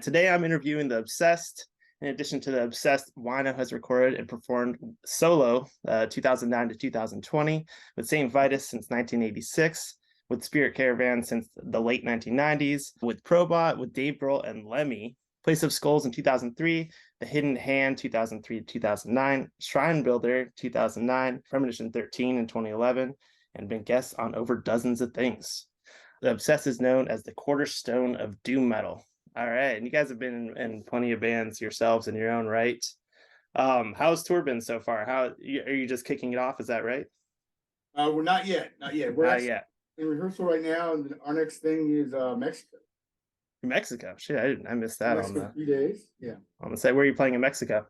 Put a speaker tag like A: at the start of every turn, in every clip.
A: Today I'm interviewing the Obsessed. In addition to the Obsessed, Wino has recorded and performed solo 2009 to 2020, with Saint Vitus since 1986, with Spirit Caravan since the late 1990s, with Probot, with Dave Grohl and Lemmy, Place of Skulls in 2003, The Hidden Hand 2003 to 2009, Shrine Builder 2009, Premonition 13 in 2011, and been guests on over dozens of things. The Obsessed is known as the cornerstone of doom metal. All right, and you guys have been in plenty of bands yourselves in your own right. How's tour been so far? Are you just kicking it off? Is that right?
B: We're not yet. We're
A: Not
B: actually
A: yet.
B: in rehearsal right now, and our next thing is Mexico.
A: Mexico. Shit, I missed that
B: Mexico,
A: on the
B: 3 days. Yeah.
A: on the set. Where are you playing in Mexico?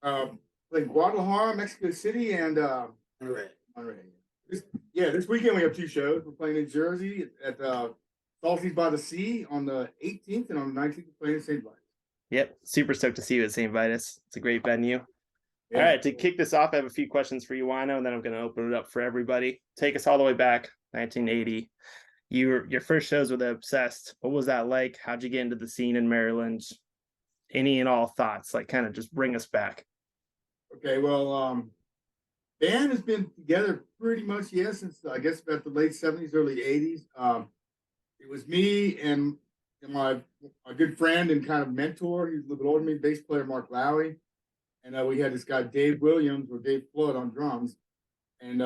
B: Like Guadalajara, Mexico City, and Monterrey. This weekend we have 2 shows. We're playing in Jersey at Salty's by the Sea on the 18th, and on the 19th we're playing in Saint Vitus.
A: Yep, super stoked to see you at Saint Vitus. It's a great venue.
B: Yeah.
A: All right, to kick this off, I have a few questions for you, Wino, and then I'm going to open it up for everybody. Take us all the way back, 1980. Your first shows with the Obsessed. What was that like? How'd you get into the scene in Maryland? Any and all thoughts? Like, kind of just bring us back.
B: Okay, well, band has been together pretty much, since I guess about the late 70s, early 80s. It was me and my good friend and kind of mentor. He's a little bit older than me, bass player Mark Lowry. And we had this guy, Dave Williams, or Dave Flood, on drums. And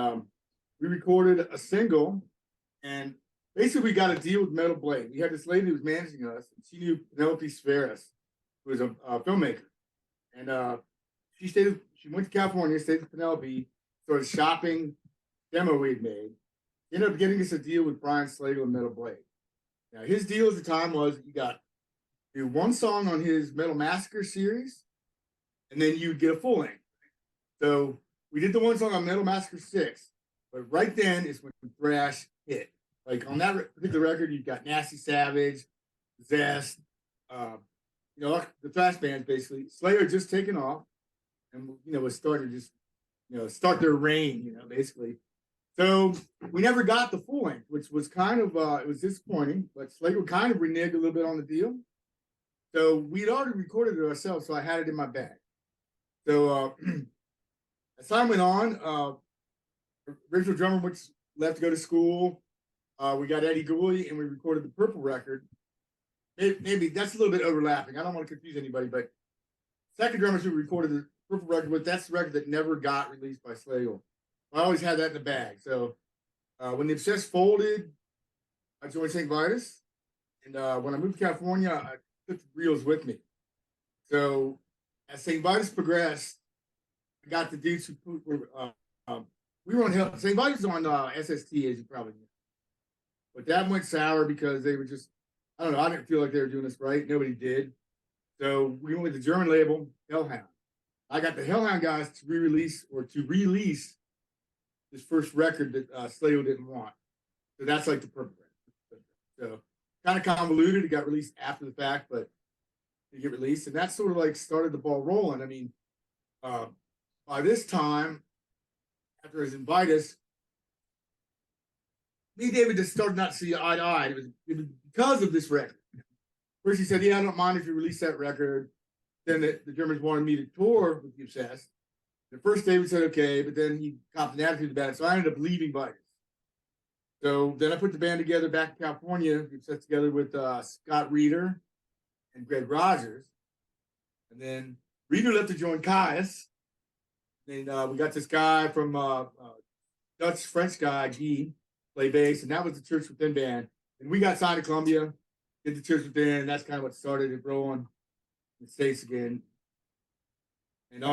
B: we recorded a single. And basically, we got a deal with Metal Blade. We had this lady who was managing us. And she knew Penelope Sferas, who was a filmmaker. And she went to California, stayed with Penelope, started shopping demo we had made. Ended up getting us a deal with Brian Slagle and Metal Blade. Now, his deal at the time was you got to do 1 song on his Metal Massacre series, and then you'd get a full length. So we did the 1 song on Metal Massacre 6, but right then is when thrash hit. Like on that particular record, you've got Nasty Savage, Zest, the thrash bands basically. Slayer just taken off, and was starting to just start their reign, basically. So we never got the full length, which was kind of it was disappointing. But Slagle kind of reneged a little bit on the deal. So we'd already recorded it ourselves, so I had it in my bag. So as time went on, original drummer left to go to school. We got Eddie Gooley, and we recorded the Purple record. Maybe that's a little bit overlapping. I don't want to confuse anybody, but second drummers who recorded the Purple record, but that's the record that never got released by Slagle. I always had that in the bag. So when the Obsessed folded, I joined Saint Vitus. And when I moved to California, I took the reels with me. So as Saint Vitus progressed, I got the dudes who we were on Saint Vitus on SST, as you probably know. But that went sour because they were just, I don't know, I didn't feel like they were doing this right. Nobody did. So we went with the German label, Hellhound. I got the Hellhound guys to release this first record that Slagle didn't want. So that's like the Purple record. So kind of convoluted. It got released after the fact, but it get released. And that sort of like started the ball rolling. I mean, by this time, after his Vitus, me and David just started not to see eye to eye. It was because of this record. First he said, I don't mind if you release that record. Then the Germans wanted me to tour with the Obsessed. At first, David said, okay, but then he copped an attitude about it. So I ended up leaving Vitus. So then I put the band together back in California. We set together with Scott Reeder and Greg Rogers. And then Reeder left to join Caius. Then we got this guy from Dutch-French guy, Guy, play bass. And that was the Church Within band. And we got signed to Columbia, did the Church Within. And that's kind of what started it rolling in the States again. And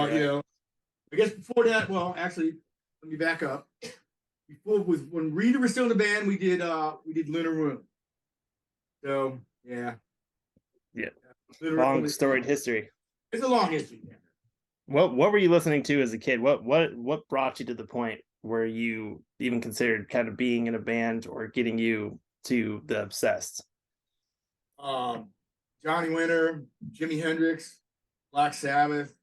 B: I guess before that, well, actually, let me back up. Before was when Reeder was still in the band, we did Lunar Room. So yeah.
A: Long storied history.
B: It's a long history. Yeah.
A: What were you listening to as a kid? What brought you to the point where you even considered kind of being in a band or getting you to the Obsessed?
B: Johnny Winter, Jimi Hendrix, Black Sabbath.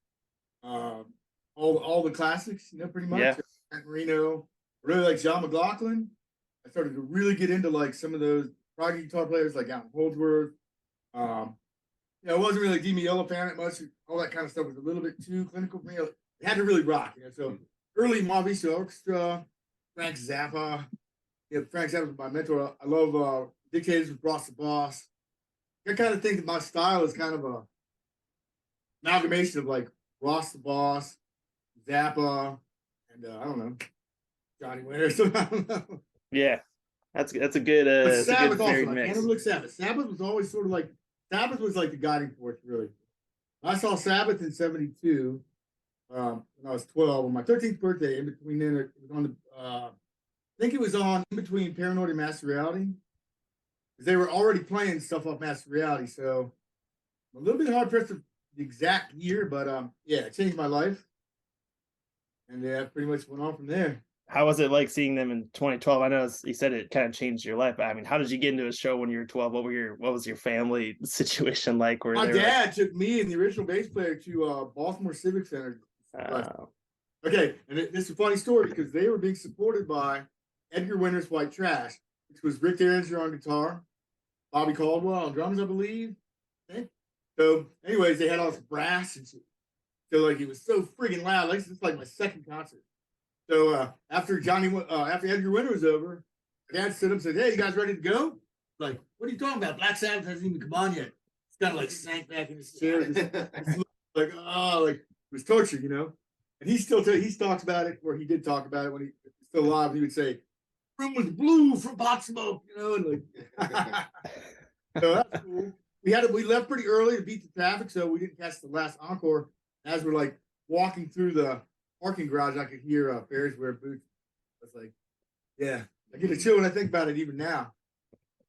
B: All the classics, pretty much.
A: Yeah.
B: Reno. I really like John McLaughlin. I started to really get into like some of those prog guitar players like Alan Holdsworth. I wasn't really a Demi Yellow fan that much. All that kind of stuff was a little bit too clinical for me. It had to really rock, So early Mahavishnu Orchestra, Frank Zappa. Frank Zappa was my mentor. I love Dictators with Ross the Boss. I kind of think that my style is kind of a amalgamation of like Ross the Boss, Zappa, and I don't know, Johnny Winter. So I don't know.
A: Yeah, that's a good
B: But
A: it's a good
B: Sabbath also,
A: varied
B: I
A: mix.
B: can't overlook Sabbath. Sabbath was always sort of like the guiding force, really. I saw Sabbath in '72 when I was 12 on my 13th birthday. In between then, it was on the I think it was on in between Paranoid and Master Reality, because they were already playing stuff off Master Reality. So I'm a little bit hard pressed to the exact year, but yeah, it changed my life, and yeah, pretty much went on from there.
A: How was it like seeing them in 2012? I know you said it kind of changed your life, but I mean, how did you get into a show when you were 12? What was your family situation like? Where
B: My dad took me and the original bass player to Baltimore Civic Center. Okay, and this is a funny story because they were being supported by Edgar Winter's White Trash, which was Rick Derringer on guitar, Bobby Caldwell on drums, I believe. Okay. So, anyways, they had all this brass and shit. So, like, it was so friggin' loud. Like, it's like my second concert. So, after Edgar Winter was over, my dad stood up and said, "Hey, you guys ready to go?" Like, what are you talking about? Black Sabbath hasn't even come on yet. It's kind of like sank back in his chair. Like, it was torture, And he talks about it, or he did talk about it when he was still alive. He would say, "Room was blue from pot smoke," and like. So that's cool. We left pretty early to beat the traffic, so we didn't catch the last encore. As we're like walking through the parking garage, I could hear Ferris wear boots. I was like, yeah, I get a chill when I think about it even now.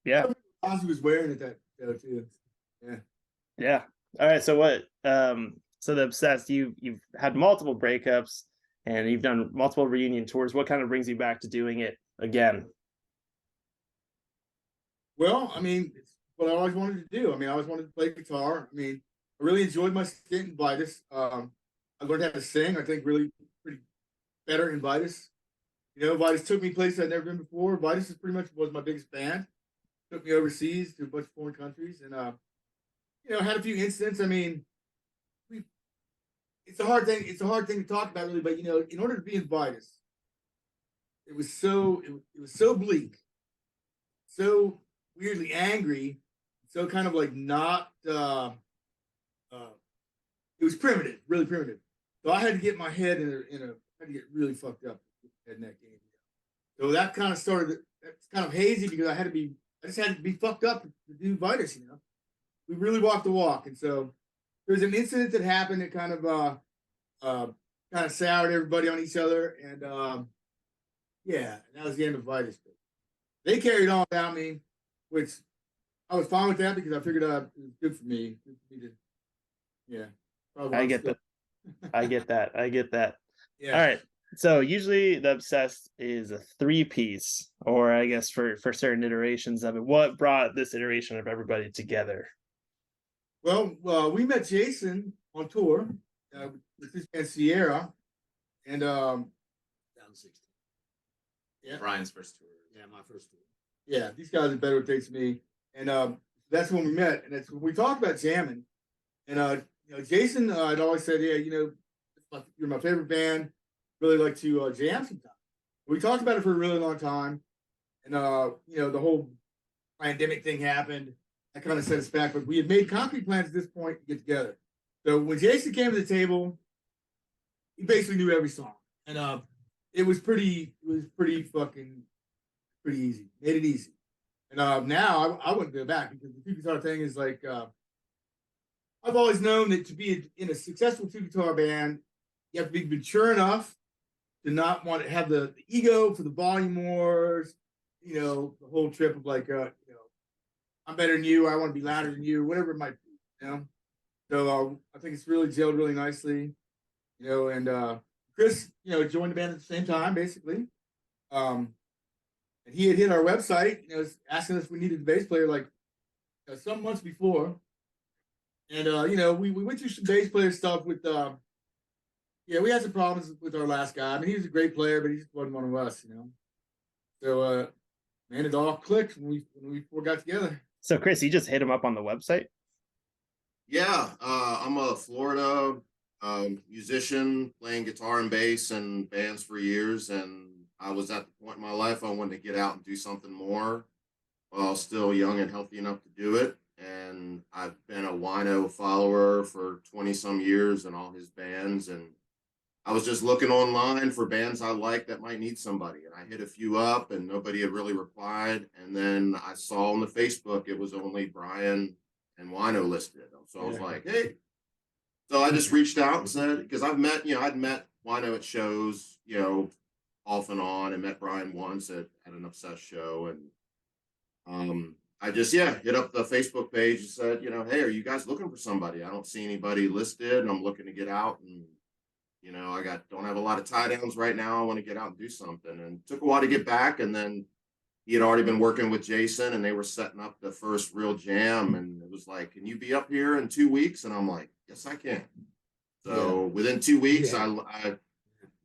A: Yeah.
B: Ozzy was wearing it that show too. Yeah.
A: Yeah. All right. So what? So the Obsessed, you've had multiple breakups and you've done multiple reunion tours. What kind of brings you back to doing it again?
B: Well, I mean, it's what I always wanted to do. I mean, I always wanted to play guitar. I mean, I really enjoyed my stint in Vitus. I learned how to sing. I think really pretty better in Vitus. Vitus took me places I'd never been before. Vitus is pretty much was my biggest band. Took me overseas to a bunch of foreign countries, and had a few incidents. I mean, it's a hard thing. It's a hard thing to talk about, really. But in order to be in Vitus, it was so bleak, so weirdly angry, so kind of like not. It was primitive, really primitive. So I had to get my head had to get really fucked up in that game. So that kind of started. It's kind of hazy because I just had to be fucked up to do Vitus. We really walked the walk, and so there's an incident that happened that kind of soured everybody on each other, and yeah, that was the end of Vitus. They carried on without me, which I was fine with that because I figured it was good for me. Yeah.
A: I get that. I get that.
B: Yeah.
A: All right. So usually the Obsessed is a 3-piece, or I guess for certain iterations of it. What brought this iteration of everybody together?
B: Well, we met Jason on tour with his band Sierra, and
C: 2016.
B: Yeah,
C: Brian's first tour.
B: Yeah, my first tour. Yeah, these guys are better with dates than me, and that's when we met, and that's when we talked about jamming, and Jason had always said, "Yeah, you're my favorite band. Really like to jam sometime." We talked about it for a really long time, and the whole pandemic thing happened. That kind of set us back, but we had made concrete plans at this point to get together. So when Jason came to the table, he basically knew every song, and it was pretty easy. Made it easy, and now I wouldn't go back because the two guitar thing is like. I've always known that to be in a successful 2-guitar band, you have to be mature enough to not want to have the ego for the volume wars, the whole trip of like, I'm better than you, I want to be louder than you, whatever it might be, So I think it's really gelled really nicely, and Chris, joined the band at the same time, basically. And he had hit our website, asking us if we needed a bass player like some months before. And we went through some bass player stuff with we had some problems with our last guy. I mean, he was a great player, but he just wasn't one of us, So man, it all clicked when we got together.
A: So Chris, you just hit him up on the website?
D: Yeah, I'm a Florida musician playing guitar and bass in bands for years, and I was at the point in my life I wanted to get out and do something more while still young and healthy enough to do it. And I've been a Wino follower for 20 some years in all his bands, and I was just looking online for bands I like that might need somebody, and I hit a few up, and nobody had really replied. And then I saw on the Facebook it was only Brian and Wino listed, so I was like, "Hey!" So I just reached out and said, because I'd met Wino at shows, off and on, and met Brian once at an Obsessed show, and I just hit up the Facebook page and said, "Hey, are you guys looking for somebody? I don't see anybody listed, and I'm looking to get out and." I don't have a lot of tie downs right now. I want to get out and do something. And it took a while to get back. And then he had already been working with Jason, and they were setting up the first real jam. And it was like, "Can you be up here in 2 weeks?" And I'm like, "Yes, I can." So within 2 weeks, I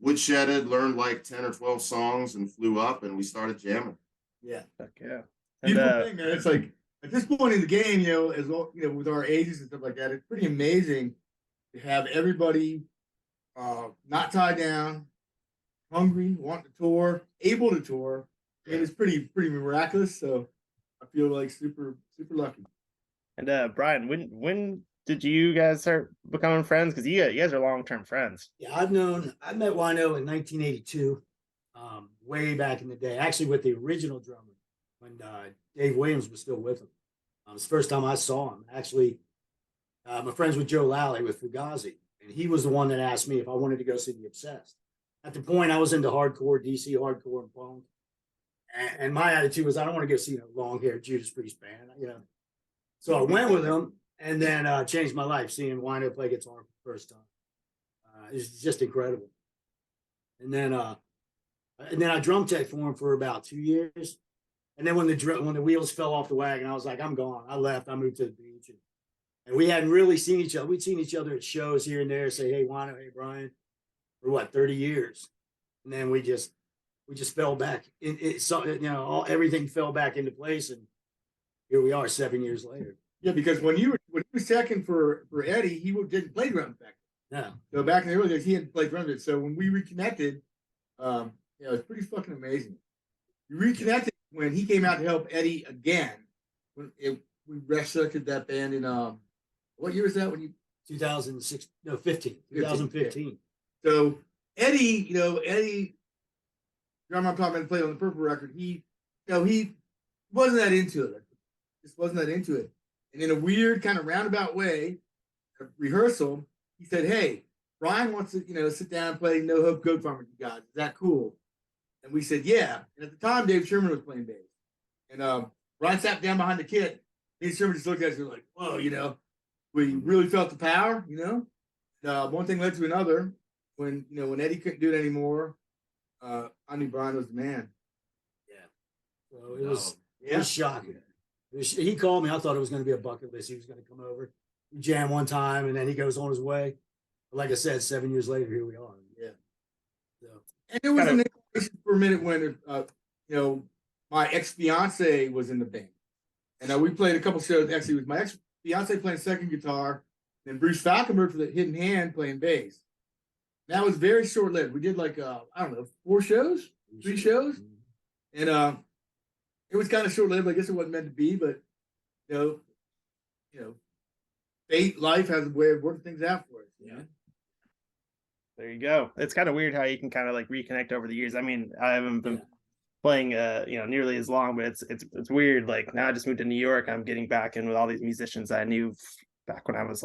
D: woodshedded, learned like 10 or 12 songs, and flew up, and we started jamming.
B: Yeah.
A: Heck yeah.
B: Beautiful thing, man. It's like at this point in the game, as well, with our ages and stuff like that, it's pretty amazing to have everybody not tied down, hungry, wanting to tour, able to tour. And it's pretty miraculous. So I feel like super lucky.
A: And Brian, when did you guys start becoming friends? Because you guys are long-term friends.
C: Yeah, I met Wino in 1982, way back in the day, actually with the original drummer when Dave Williams was still with him. It's the first time I saw him. Actually, my friends with Joe Lally with Fugazi, and he was the one that asked me if I wanted to go see the Obsessed. At the point, I was into hardcore, DC hardcore and punk. And my attitude was, I don't want to go see a long-haired Judas Priest band, So I went with him, and then changed my life, seeing Wino play guitar for the first time. It's just incredible. And then I drum tech for him for about 2 years. And then when the wheels fell off the wagon, I was like, I'm gone. I left. I moved to the beach. And we hadn't really seen each other. We'd seen each other at shows here and there, say, "Hey, Wino, hey, Brian," for 30 years. And then we just fell back. Everything fell back into place. And here we are 7 years later.
B: Yeah, because when he was second for Eddie, he didn't play drums back then.
C: No.
B: So back in the early days, he hadn't played drums. So when we reconnected, it was pretty fucking amazing. We reconnected when he came out to help Eddie again. We resurrected that band in what year was that?
C: 2006, no, 15, 2015.
B: Yeah. So Eddie, drummer I'm talking about, played on the Purple record. He wasn't that into it. Just wasn't that into it. And in a weird kind of roundabout way, a rehearsal, he said, "Hey, Brian wants to, sit down and play No Hope Goat Farm with you guys. Is that cool?" And we said, "Yeah." And at the time, Dave Sherman was playing bass. And Brian sat down behind the kit. Dave Sherman just looked at us and was like, "Whoa," we really felt the power, one thing led to another. When Eddie couldn't do it anymore, I knew Brian was the man.
C: Yeah. So it was shocking. He called me. I thought it was going to be a bucket list. He was going to come over, we jam one time, and then he goes on his way. But like I said, 7 years later, here we are. Yeah. So.
B: And it was an inspiration for a minute when, my ex-fiance was in the band. And we played a couple shows. Actually, it was my ex-fiance playing second guitar, and Bruce Falkenberg for the Hidden Hand playing bass. That was very short-lived. We did 3 shows. And it was kind of short-lived. I guess it wasn't meant to be, but fate, life has a way of working things out for us.
C: Yeah.
A: There you go. It's kind of weird how you can kind of reconnect over the years. I mean, I haven't been playing nearly as long, but it's weird. Like now I just moved to New York. I'm getting back in with all these musicians I knew back when I was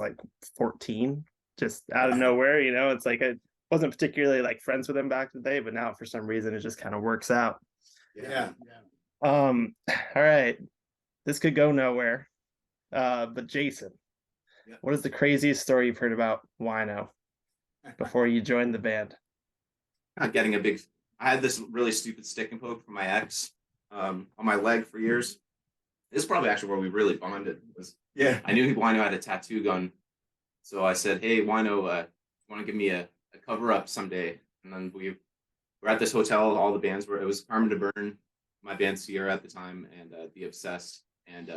A: 14, just out of nowhere. It's like I wasn't particularly friends with them back in the day, but now for some reason it just kind of works out.
B: Yeah.
A: All right, this could go nowhere, but Jason, what is the craziest story you've heard about Wino before you joined the band?
E: Not getting I had this really stupid stick and poke from my ex on my leg for years. This is probably actually where we really bonded. I knew Wino had a tattoo gun, so I said, "Hey, Wino, want to give me a cover up someday?" And then we were at this hotel. All the bands were. It was Carmen de Burn, my band Sierra at the time, and the Obsessed. And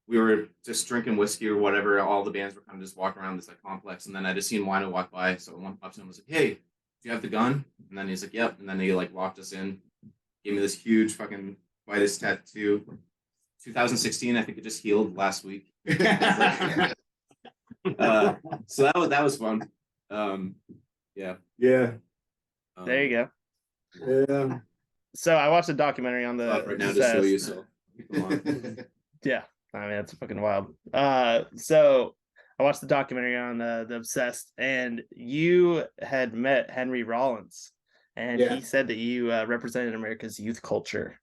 E: we were just drinking whiskey or whatever. All the bands were kind of just walking around this like complex, and then I just seen Wino walk by. So I went up to him and was like, "Hey, do you have the gun?" And then he's like, "Yep." And then he like locked us in, gave me this huge fucking Vitus tattoo. 2016, I think it just healed last week. So that was fun. Yeah.
B: Yeah.
A: There you go.
B: Yeah.
A: So I watched a documentary on the
E: Right now to show you.
A: obsessed.
E: So come on.
A: Yeah, I mean it's fucking wild. So I watched the documentary on the Obsessed, and you had met Henry Rollins, and
B: Yeah.
A: he said that you represented America's youth culture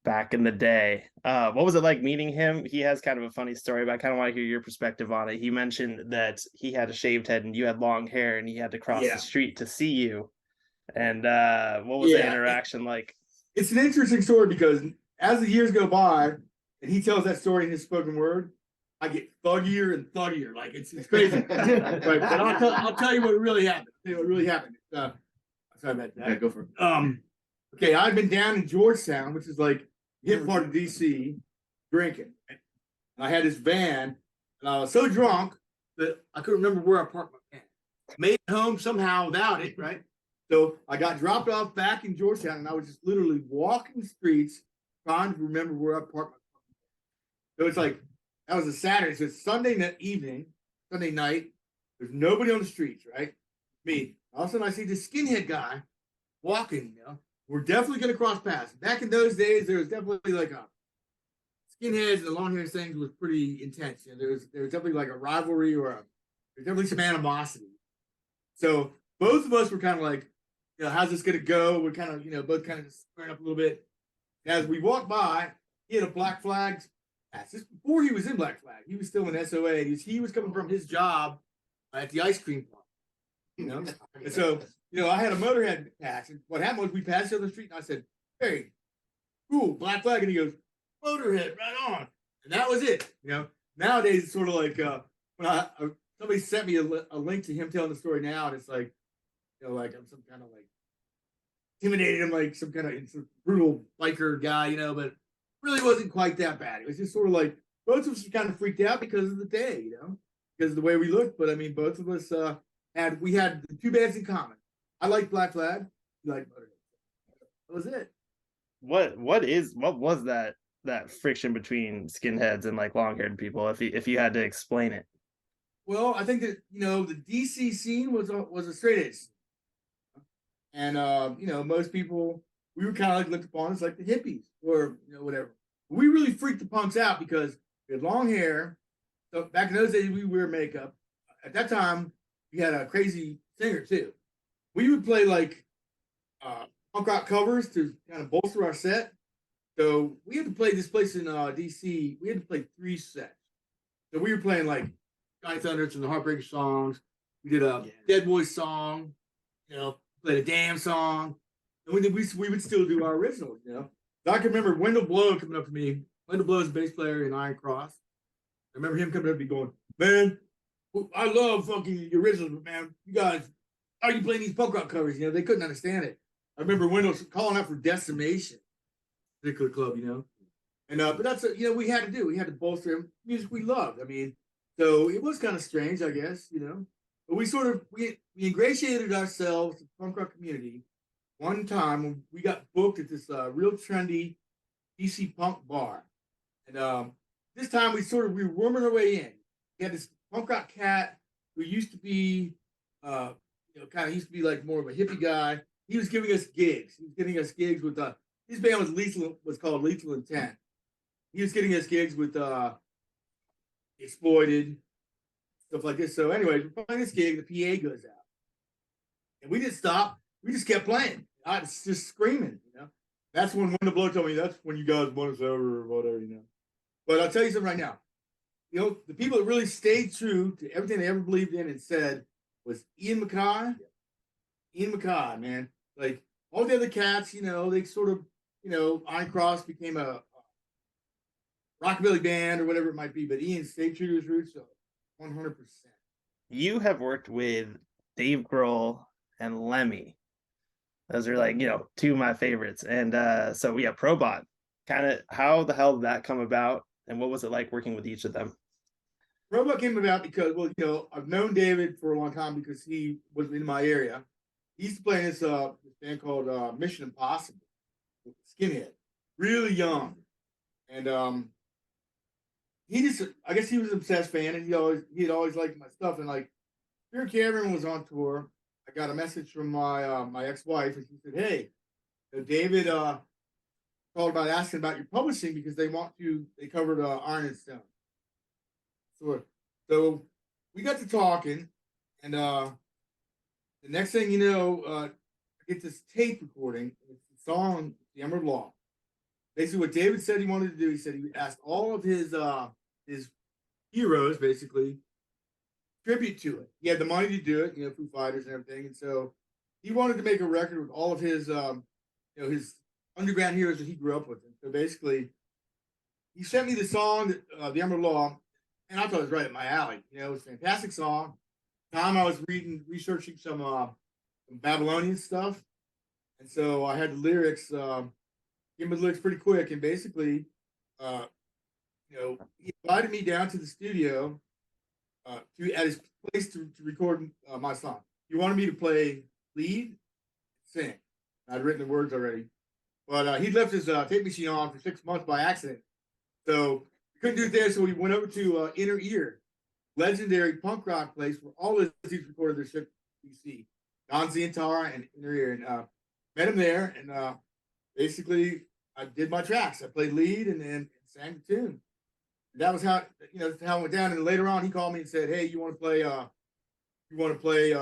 A: back in the day. What was it like meeting him? He has kind of a funny story, but I kind of want to hear your perspective on it. He mentioned that he had a shaved head and you had long hair, and he had to cross
B: Yeah.
A: the street to see you. And what was the
B: Yeah.
A: interaction like?
B: It's an interesting story because as the years go by and he tells that story in his spoken word, I get thuggier and thuggier. Like it's crazy. Right, but I'll tell you what really happened. Sorry about that.
D: Yeah, go for it.
B: Okay, I'd been down in Georgetown, which is like hip part of DC, drinking. And I had this van, and I was so drunk that I couldn't remember where I parked my van. Made it home somehow without it, right? So I got dropped off back in Georgetown, and I was just literally walking the streets trying to remember where I parked my van. So it's like, that was a Saturday. So it's Sunday night. There's nobody on the streets, right? Me. All of a sudden, I see this skinhead guy walking, We're definitely going to cross paths. Back in those days, there was definitely like a skinheads and the long hair things was pretty intense. There was definitely like a rivalry or there's definitely some animosity. So both of us were kind of like, how's this going to go? We're kind of, both kind of just squaring up a little bit. As we walked by, he had a Black Flag. Just before he was in Black Flag, he was still in SOA. He was coming from his job at the ice cream park. And so, I had a Motorhead patch. And what happened was we passed down the street and I said, "Hey, cool, Black Flag." And he goes, "Motorhead, right on." And that was it. Nowadays it's sort of like when somebody sent me a link to him telling the story now, and it's like, like I'm some kind of like intimidated him, like some kind of brutal biker guy, but really wasn't quite that bad. It was just sort of like both of us were kind of freaked out because of the day, because of the way we looked. But I mean, both of us had the two bands in common. I liked Black Flag. You liked Motorhead. That was it.
A: What was that friction between skinheads and like long-haired people, if you had to explain it?
B: Well, I think that the DC scene was a straight edge, and most people, we were kind of like looked upon as like the hippies or whatever. We really freaked the punks out because we had long hair. So back in those days, we wear makeup. At that time, we had a crazy singer too. We would play like punk rock covers to kind of bolster our set. So we had to play this place in DC. We had to play 3 sets. So we were playing like Sky Thunders and the Heartbreaker songs. We did a Dead Boys song. Played a Damn song. And we would still do our originals. So I can remember Wendell Blow coming up to me. Wendell Blow is a bass player in Iron Cross. I remember him coming up to me going, "Man, I love fucking the originals, but man, you guys, how are you playing these punk rock covers?" They couldn't understand it. I remember Wendell calling out for Decimation, particular club, And but that's we had to do. We had to bolster music we loved. I mean, so it was kind of strange, I guess, But we sort of we ingratiated ourselves to the punk rock community one time when we got booked at this real trendy DC punk bar, and this time we were worming our way in. We had this punk rock cat who used to be, kind of used to be like more of a hippie guy. He was giving us gigs. He was getting us gigs with his band was called Lethal Intent. He was getting us gigs with Exploited, stuff like this. So anyways, we're playing this gig, the PA goes out. And we didn't stop. We just kept playing. I was just screaming, That's when the blow told me that's when you guys won us over or whatever, But I'll tell you something right now. The people that really stayed true to everything they ever believed in and said was Ian MacKaye. Ian MacKaye, man. Like all the other cats, they sort of, Iron Cross became a rockabilly band or whatever it might be, but Ian stayed true to his roots, so 100%.
A: You have worked with Dave Grohl and Lemmy. Those are like, two of my favorites. And so we have Probot. Kind of how the hell did that come about? and what was it like working with each of them?
B: Probot came about because, well, you know, I've known David for a long time because he was in my area. He used to play in this band called Mission Impossible, Skinhead, really young. And I guess he was an obsessed fan, and he had always liked my stuff. And like, Spirit Caravan was on tour. I got a message from my ex-wife, and she said, "Hey, David called about asking about your publishing because they covered Iron and Stone." So we got to talking, and the next thing you know, I get this tape recording. It's the song "The Emerald Law." Basically, what David said he wanted to do, he said he asked all of his heroes, basically, tribute to it. He had the money to do it, you know, Foo Fighters and everything, and so he wanted to make a record with all of his, his underground heroes that he grew up with. And so basically, he sent me the song, "The Emerald Law," and I thought it was right up my alley. You know, it was a fantastic song. At the time I was researching some Babylonian stuff, and so I had the lyrics. Give me the lyrics pretty quick, and basically, he invited me down to the studio at his place to record my song. He wanted me to play lead, sing. I'd written the words already, but he'd left his tape machine on for 6 months by accident, so we couldn't do it there. So we went over to Inner Ear, legendary punk rock place where all the dudes recorded their shit. DC, Don Zientara and Inner Ear, and met him there, and basically I did my tracks. I played lead and then sang the tune. And that was how how it went down. And later on, he called me and said, "Hey, you want to play?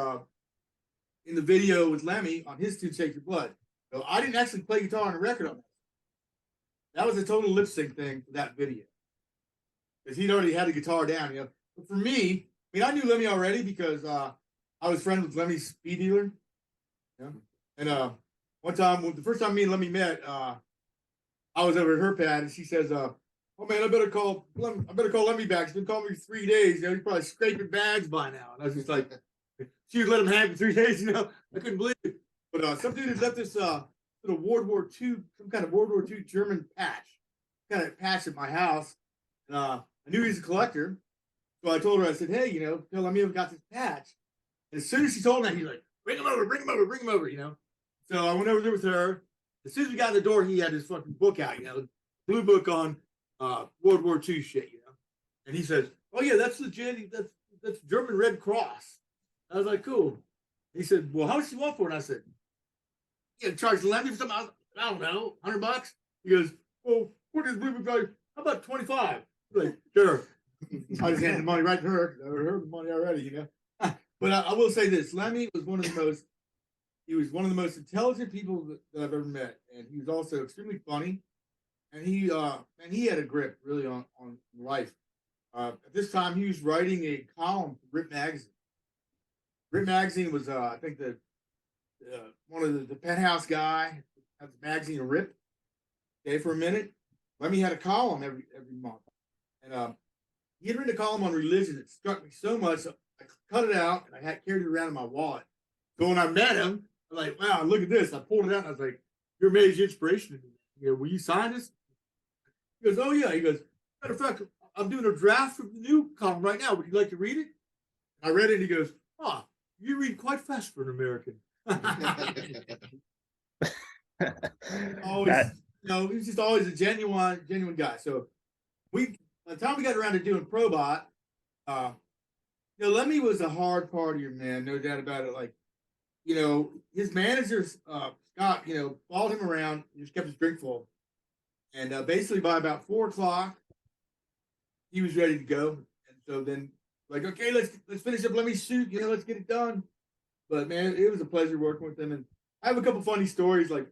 B: In the video with Lemmy on his tune, Shake Your Blood." So I didn't actually play guitar on the record on that. That was a total lip sync thing for that video because he'd already had the guitar down. You know, but for me, I mean, I knew Lemmy already because I was friends with Lemmy's speed dealer. Yeah, and one time, the first time me and Lemmy met, I was over at her pad, and she says, "Oh man, I better call Lemmy back. He's been calling me for 3 days. You know, he's probably scraping bags by now." And I was just like, she would let him have it 3 days. You know, I couldn't believe it. But some dude had left this sort of World War II, some kind of World War II German patch at my house. And I knew he was a collector, so I told her, I said, "Hey, you know, tell Lemmy I've got this patch." And as soon as she told me that, he's like, "Bring him over," you know. So I went over there with her. As soon as we got in the door, he had his fucking book out, you know, blue book on World War II shit, you know. And he says, "Oh yeah, that's legit. That's German Red Cross." I was like, "Cool." He said, "Well, how much do you want for it?" And I said, "Yeah, charge Lemmy for something." I don't know, $100. He goes, "Well, what is blue book value? How about 25?" I'm like, "Sure." I just handed the money right to her. I heard the money already, you know. But I will say this: Lemmy was one of the most intelligent people that I've ever met, and he was also extremely funny. And he had a grip really on life. At this time, he was writing a column for Rip Magazine. Rip Magazine was, I think, one of the penthouse guy had the magazine Rip. Okay, for a minute, Lemmy had a column every month, and he had written a column on religion that struck me so much. I cut it out and I had carried it around in my wallet. So when I met him, I'm like, "Wow, look at this!" I pulled it out and I was like, "You're a major inspiration to me. You know, will you sign this?" He goes, "Oh yeah." He goes, "Matter of fact, I'm doing a draft of the new column right now. Would you like to read it?" I read it and he goes, "Oh, you read quite fast for an American." Always, he was just always a genuine guy. So by the time we got around to doing Probot, Lemmy was a hard partier, man, no doubt about it. Like, his manager, Scott, followed him around, and just kept his drink full. And basically by about 4 o'clock, he was ready to go. And so then, like, okay, let's finish up. Let me shoot. Let's get it done. But man, it was a pleasure working with him. And I have a couple funny stories, like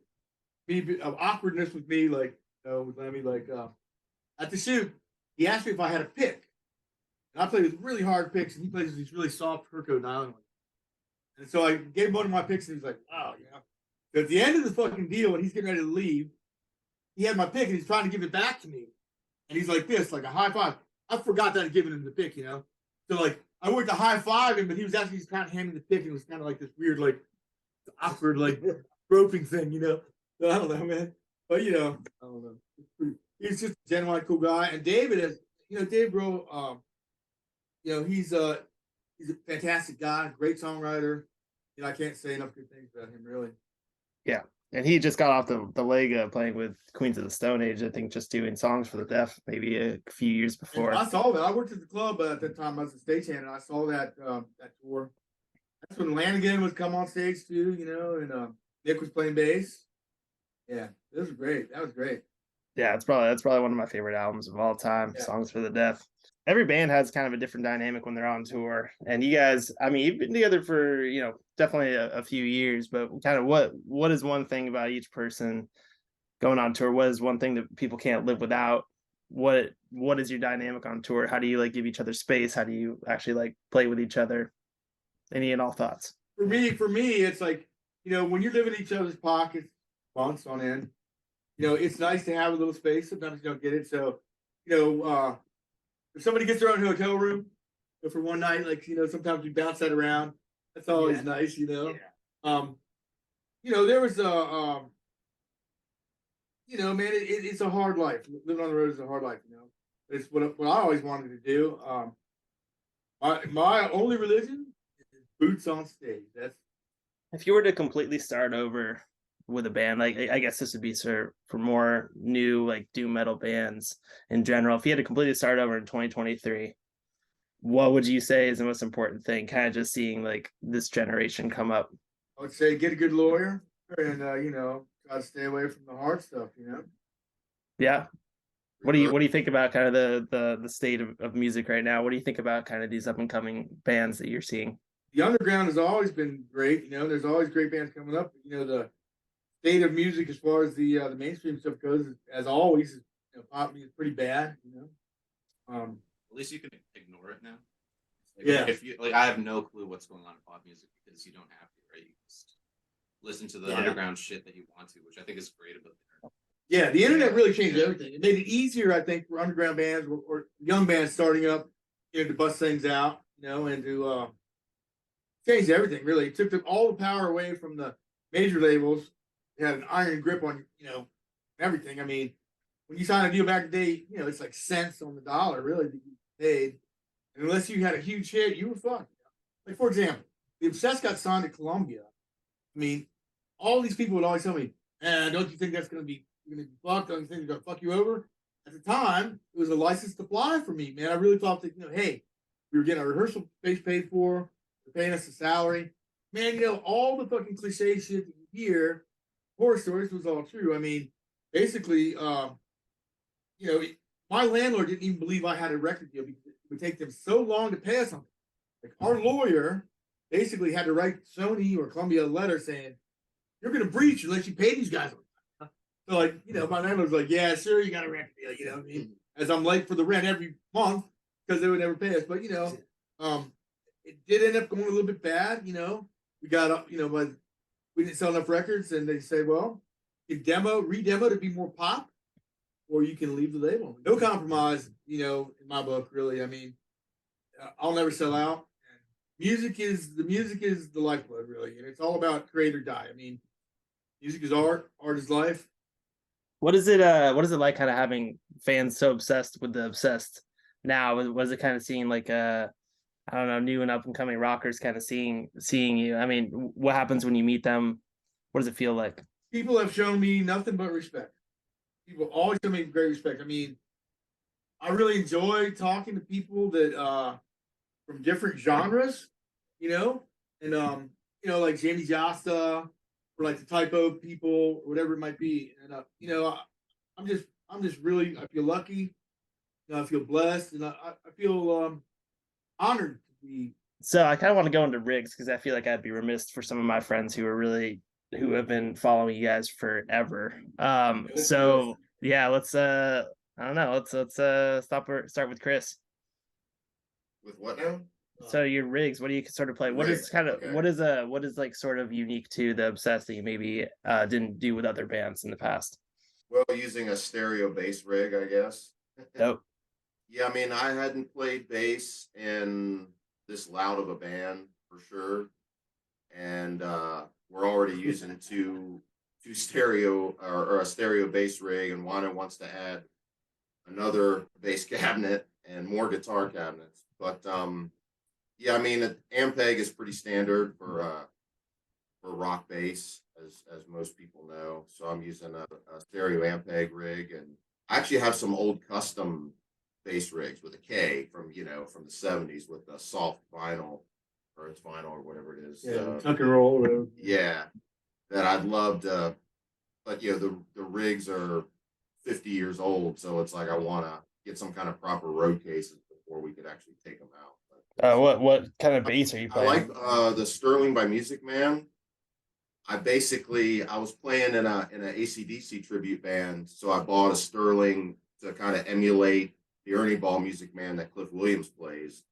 B: of awkwardness with me, like with Lemmy. Like at the shoot, he asked me if I had a pick, and I play with really hard picks, and he plays with these really soft Perco nylon ones. And so I gave him one of my picks, and he was like, "Wow, yeah." So at the end of the fucking deal, when he's getting ready to leave, he had my pick, and he's trying to give it back to me, and he's like this, like a high five. I forgot that I'd given him the pick, So like I went to high five him, but he was actually just kind of handing the pick, and it was kind of like this weird, like awkward, like groping thing, So I don't know, man. But I don't know. It's he's just a genuine cool guy. And David is, Dave Grohl, he's a fantastic guy, great songwriter. I can't say enough good things about him, really.
A: Yeah. And he just got off the leg of playing with Queens of the Stone Age, I think, just doing songs for the deaf maybe a few years before.
B: And I saw that. I worked at the club at that time. I was a stagehand, and I saw that tour. That's when Lanigan would come on stage too, and Nick was playing bass. Yeah, it was great. That was great.
A: Yeah, that's probably one of my favorite albums of all time.
B: Yeah.
A: Songs for the Deaf. Every band has kind of a different dynamic when they're on tour. And you guys, I mean, you've been together for, definitely a few years, but kind of what is one thing about each person going on tour? What is one thing that people can't live without? What is your dynamic on tour? How do you give each other space? How do you actually play with each other? Any and all thoughts?
B: For me, it's like, when you're living in each other's pockets months on end, it's nice to have a little space. Sometimes you don't get it. So, if somebody gets their own hotel room for one night, sometimes we bounce that around. That's always nice,
C: Yeah.
B: There was man, it's a hard life. Living on the road is a hard life, It's what I always wanted to do. My only religion is boots on stage. That's
A: if you were to completely start over with a band, I guess this would be for more new doom metal bands in general. If you had to completely start over in 2023, what would you say is the most important thing? Kind of just seeing this generation come up.
B: I would say get a good lawyer and try to stay away from the hard stuff.
A: Yeah. What do you think about kind of the state of music right now? What do you think about kind of these up and coming bands that you're seeing?
B: The underground has always been great. There's always great bands coming up. The state of music as far as the mainstream stuff goes, as always, pop music is pretty bad.
E: At least you can ignore it now.
B: Yeah.
E: If you I have no clue what's going on in pop music because you don't have to, right? You just listen to the underground shit that you want to, which I think is great about the internet.
B: Yeah, the internet really changed everything. It made it easier, I think, for underground bands or young bands starting up, to bust things out, and to change everything. Really, it took all the power away from the major labels. They had an iron grip on, everything. I mean, when you sign a deal back in the day, it's like cents on the dollar, really, that you paid. And unless you had a huge hit, you were fucked. Like, for example, the Obsessed got signed to Columbia. I mean, all these people would always tell me, don't you think that's going to be fucked? Don't you think they're going to fuck you over? At the time, it was a license to fly for me, man. I really thought that, hey, we were getting our rehearsal space paid for, they're paying us a salary. Man, all the fucking cliche shit that you hear, horror stories was all true. I mean, basically, my landlord didn't even believe I had a record deal because it would take them so long to pay us something. Like, our lawyer basically had to write Sony or Columbia a letter saying, you're going to breach unless you pay these guys. So, my landlord's like, yeah, sure, you got a record deal, you know what I mean? As I'm late for the rent every month because they would never pay us. But, it did end up going a little bit bad, We got, but we didn't sell enough records, and they say, well, you re-demo to be more pop, or you can leave the label. No compromise, in my book, really. I mean, I'll never sell out. Music is the lifeblood, really, and it's all about create or die. I mean, music is art is life.
A: What is it like kind of having fans so obsessed with the Obsessed now? Was it kind of seeing I don't know, new and up and coming rockers kind of seeing you? I mean, what happens when you meet them? What does it feel like?
B: People have shown me nothing but respect. People always show me great respect. I mean, I really enjoy talking to people that from different genres, and like Jamie Josta or the Typo people or whatever it might be. And I'm just really, I feel lucky. I feel blessed, and I feel honored to be.
A: So I kind of want to go into Riggs because I feel like I'd be remiss for some of my friends who have been following you guys forever. So yeah, let's I don't know, let's start with Chris.
D: With what now?
A: So your Riggs, what do you sort of play? What is kind of what is sort of unique to the Obsessed that you maybe didn't do with other bands in the past?
D: Well, using a stereo bass rig, I guess.
A: Dope.
D: Yeah, I mean, I hadn't played bass in this loud of a band for sure, and we're already using two stereo or a stereo bass rig, and Wino wants to add another bass cabinet, and more guitar cabinets. But yeah, I mean, Ampeg is pretty standard for rock bass, as most people know. So I'm using a stereo Ampeg rig, and I actually have some old custom bass rigs with a K from from the '70s with a soft vinyl, or it's vinyl or whatever it is.
B: Yeah, tuck and roll. Whatever.
D: Yeah, that I'd love to, but the rigs are 50 years old, so it's like I want to get some kind of proper road cases before we could actually take them out. But,
A: what kind of bass are you
D: I
A: playing?
D: like the Sterling by Music Man. I was playing in a AC/DC tribute band, so I bought a Sterling to kind of emulate the Ernie Ball Music Man that Cliff Williams plays,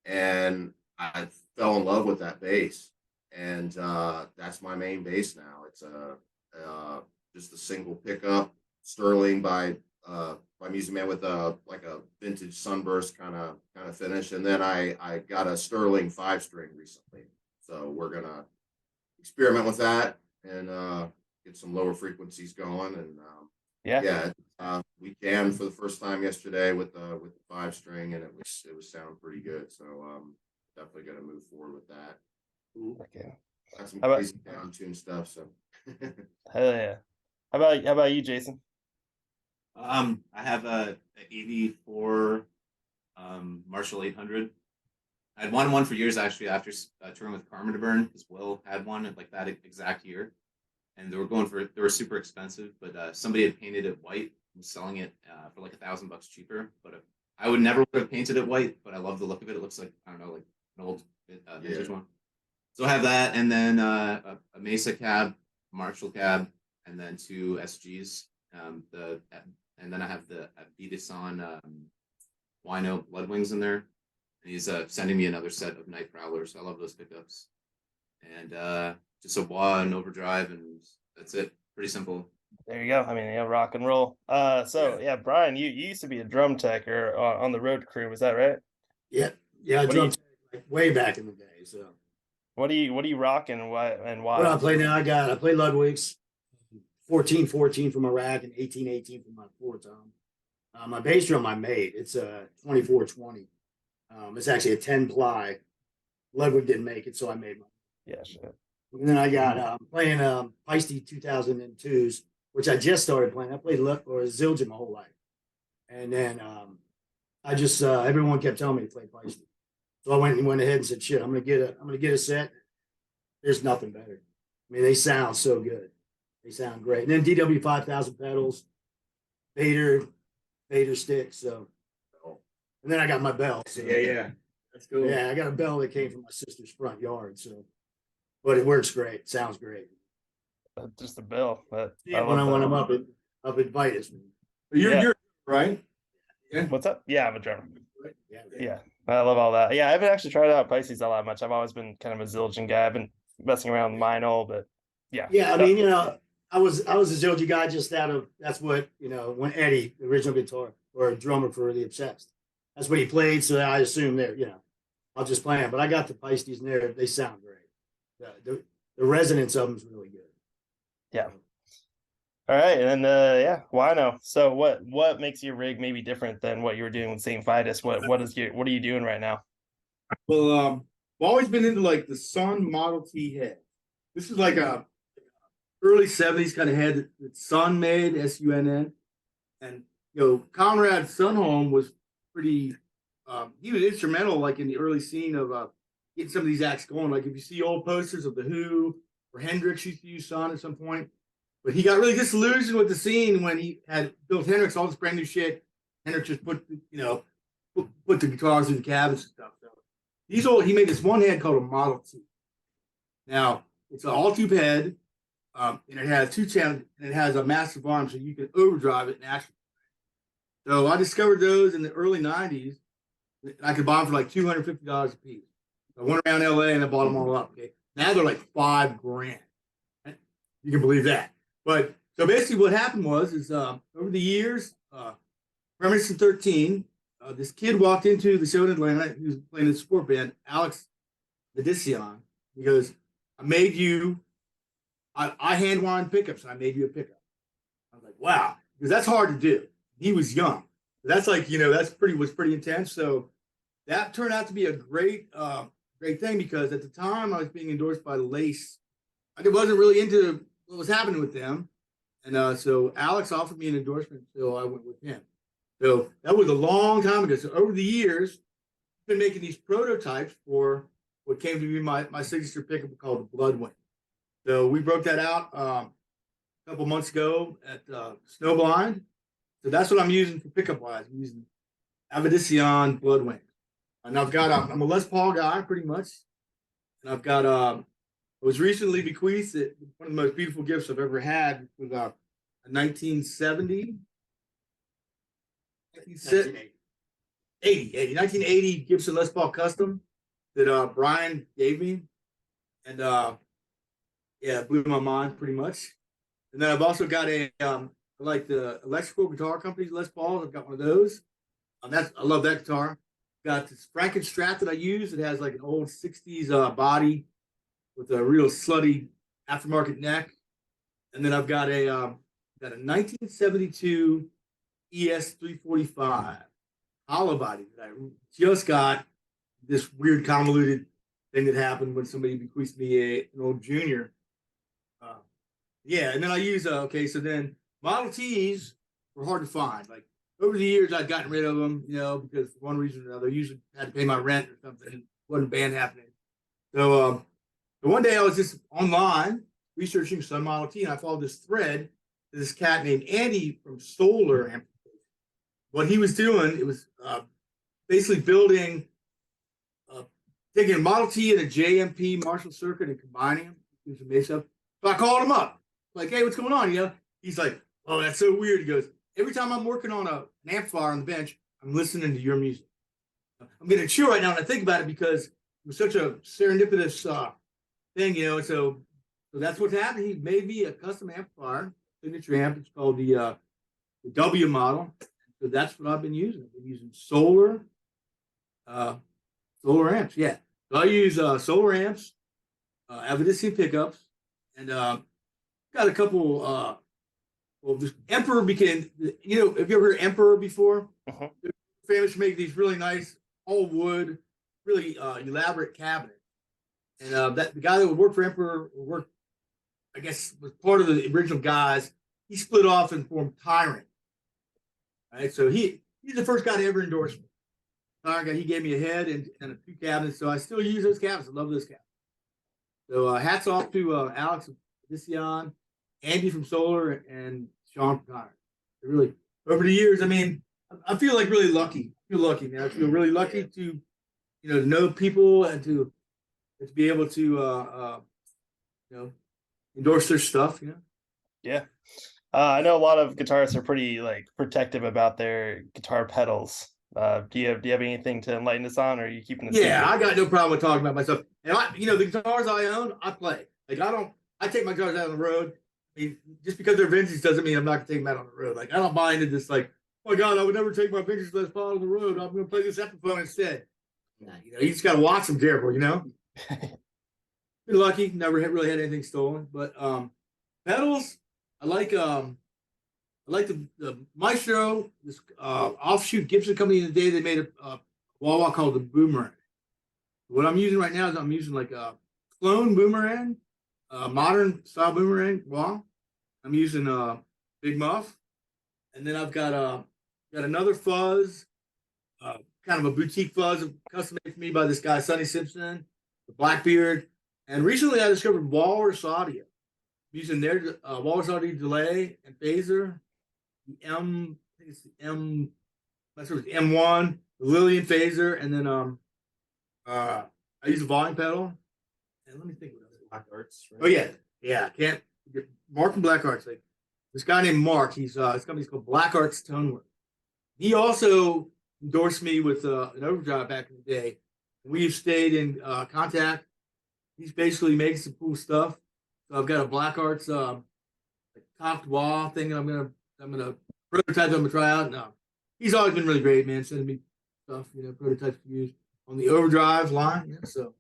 D: and I fell in love with that bass, and that's my main bass now. It's just a single pickup Sterling by Music Man with a vintage sunburst kind of finish, and then I got a Sterling 5-string recently, so we're gonna experiment with that and get some lower frequencies going. And we jammed for the first time yesterday with the 5-string, and it was sounding pretty good. So definitely gonna move forward with that.
A: Okay.
D: Got some
A: How about-
D: crazy down tune stuff. So
A: Hell yeah. How about you, Jason?
E: I have a 84 Marshall 800. I had one for years actually after touring with Carmen de Burn, because Will had one at like that exact year, and they were super expensive, but somebody had painted it white and was selling it for like $1,000 cheaper. But I would never would have painted it white, but I love the look of it. It looks like, I don't know, like an old vintage one. So I have that, and then a Mesa cab, Marshall cab, and then 2 SGs. And then I have the Vitus on Wino Blood Wings in there. And he's sending me another set of Night Prowlers. I love those pickups. And just a wah and overdrive, and that's it. Pretty simple.
A: There you go. I mean, yeah, rock and roll. Brian, you used to be a drum tech or on the road crew, was that right?
C: Yeah, I
A: What do
C: drove like way back in the day. So
A: What do you rock and why?
C: what I play now, I play Ludwig's 14-14 for my rack and 18-18 for my floor tom. My bass drum I made, it's a 24-20. It's actually a 10-ply. Ludwig didn't make it, so I made one.
A: Yeah, shit.
C: And then I got playing Feisty 2002s, which I just started playing. I played Zildjian my whole life, and then I just everyone kept telling me to play Feisty, so I went ahead and said, "Shit, I'm gonna get a set." There's nothing better. I mean, they sound so good. They sound great. And then DW 5000 pedals, Vader sticks. So, and then I got my bell. So,
B: Yeah. That's cool.
C: yeah, I got a bell that came from my sister's front yard. So, but it works great. Sounds great.
A: Just a bill. But
C: Yeah, when I'm up at Vitus.
B: You're right. Yeah.
A: What's up? Yeah, I'm a drummer.
C: Yeah.
A: Yeah, I love all that. Yeah, I haven't actually tried out Pisces all that much. I've always been kind of a Zildjian guy. I've been messing around with Minol, but yeah.
C: Yeah, I mean, I was a Zildjian guy just that's what, when Eddie, the original guitar or drummer for The Obsessed, that's what he played. So I assume I'll just play them. But I got the Pisces and they sound great. The resonance of them is really good.
A: Yeah. All right, and then Wino. So what makes your rig maybe different than what you were doing with Saint Vitus? What are you doing right now?
B: Well, I've always been into like the Sun Model T head. This is like a early '70s kind of head that Sun made, SUNN, and Conrad Sunholm was pretty. He was instrumental, like in the early scene of getting some of these acts going. Like if you see old posters of the Who or Hendrix used to use Sun at some point. But he got really disillusioned with the scene when he had built Hendrix all this brand new shit. Hendrix just put the guitars in the cabins and stuff. So he made this one head called a Model T. Now it's an all tube head, and it has 2 channels, and it has a massive arm, so you can overdrive it naturally. So I discovered those in the early '90s, and I could buy them for like $250 a piece. I went around LA and I bought them all up. Okay, now they're like $5,000. You can believe that. But so basically what happened was over the years, Premonition 13, this kid walked into the show in Atlanta. He was playing in the support band, Alex Medicion. He goes, I made you, I hand wound pickups, and I made you a pickup. I was like, wow, because that's hard to do. He was young. That's like, that's was pretty intense. So that turned out to be a great thing, because at the time I was being endorsed by Lace. I wasn't really into what was happening with them. And so Alex offered me an endorsement, so I went with him. So that was a long time ago. So over the years, I've been making these prototypes for what came to be my signature pickup called the Bloodwind. So we broke that out a couple months ago at Snowblind. So that's what I'm using for pickup wise. I'm using Avidicion Bloodwind. And I've got, I'm a Les Paul guy pretty much. And I've got, I was recently bequeathed one of the most beautiful gifts I've ever had with a 1970, 1980 Gibson Les Paul Custom that Brian gave me. And yeah, it blew my mind pretty much. And then I've also got I like the electrical guitar company's Les Pauls. I've got one of those. I love that guitar. Got this Frankenstrat that I use. It has like an old 60s body with a real slutty aftermarket neck. And then I've got a 1972 ES 345 hollow body that I just got. This weird convoluted thing that happened when somebody bequeathed me an old Junior. Yeah, and then I use so then Model Ts were hard to find. Like over the years, I've gotten rid of them, because for one reason or another, usually had to pay my rent or something. Wasn't band happening. So one day I was just online researching some Model T, and I followed this thread to this cat named Andy from Solar Amplification. What he was doing, it was basically building, taking a Model T and a JMP Marshall circuit and combining them, do some mix up. So I called him up, like, hey, what's going on? He's like, oh, that's so weird. He goes, every time I'm working on an amplifier on the bench, I'm listening to your music. I'm getting chill right now when I think about it, because it was such a serendipitous thing, So that's what's happened. He made me a custom amplifier, signature amp. It's called the W model. So that's what I've been using. I've been using solar amps. Yeah. So I use solar amps, Avidicion pickups, and got a couple. This Emperor became. Have you ever heard Emperor before?
A: Uh-huh.
B: They're famous for making these really nice all wood, really elaborate cabinets. And the guy that would work for Emperor was part of the original guys. He split off and formed Tyrant. Right, so he's the first guy to ever endorse me. Tyrant guy, he gave me a head and a few cabinets, so I still use those cabinets. I love those cabinets. So hats off to Alex Avidicion, Andy from Solar, and Sean from Tyrant. Really, over the years, I feel like really lucky. I feel lucky, man. I feel really lucky to, to know people and to be able to, endorse their stuff.
A: Yeah. I know a lot of guitarists are pretty protective about their guitar pedals. Do you have anything to enlighten us on, or are you keeping it?
B: Yeah, I got no problem with talking about myself. And the guitars I own, I play. I take my guitars out on the road. Just because they're vintage doesn't mean I'm not gonna take them out on the road. I don't buy into this oh my God, I would never take my vintage Les Paul on the road. I'm gonna play this Epiphone instead. Nah, you just gotta watch them careful, Been lucky, never really had anything stolen. But pedals, I like the Maestro, this offshoot Gibson company in the day. They made a wah-wah called the Boomerang. What I'm using right now is I'm using like a clone Boomerang, modern style Boomerang wah. I'm using Big Muff, and then I've got another fuzz, kind of a boutique fuzz, custom made for me by this guy Sonny Simpson, the Blackbeard. And recently I discovered Walrus Audio. I'm using their Walrus Audio delay and phaser. I think it's the M1, the Lillian phaser, and then I use a volume pedal. And let me think what else.
E: Black Arts. Right?
B: Oh yeah. Can't get Mark from Black Arts. Like this guy named Mark. His company's called Black Arts Tonework. He also endorsed me with an overdrive back in the day. We've stayed in contact. He's basically making some cool stuff. So I've got a Black Arts topped wah thing that I'm gonna prototype. I'm gonna try out. No, he's always been really great, man. Sending me stuff, prototypes to use on the overdrive line. So,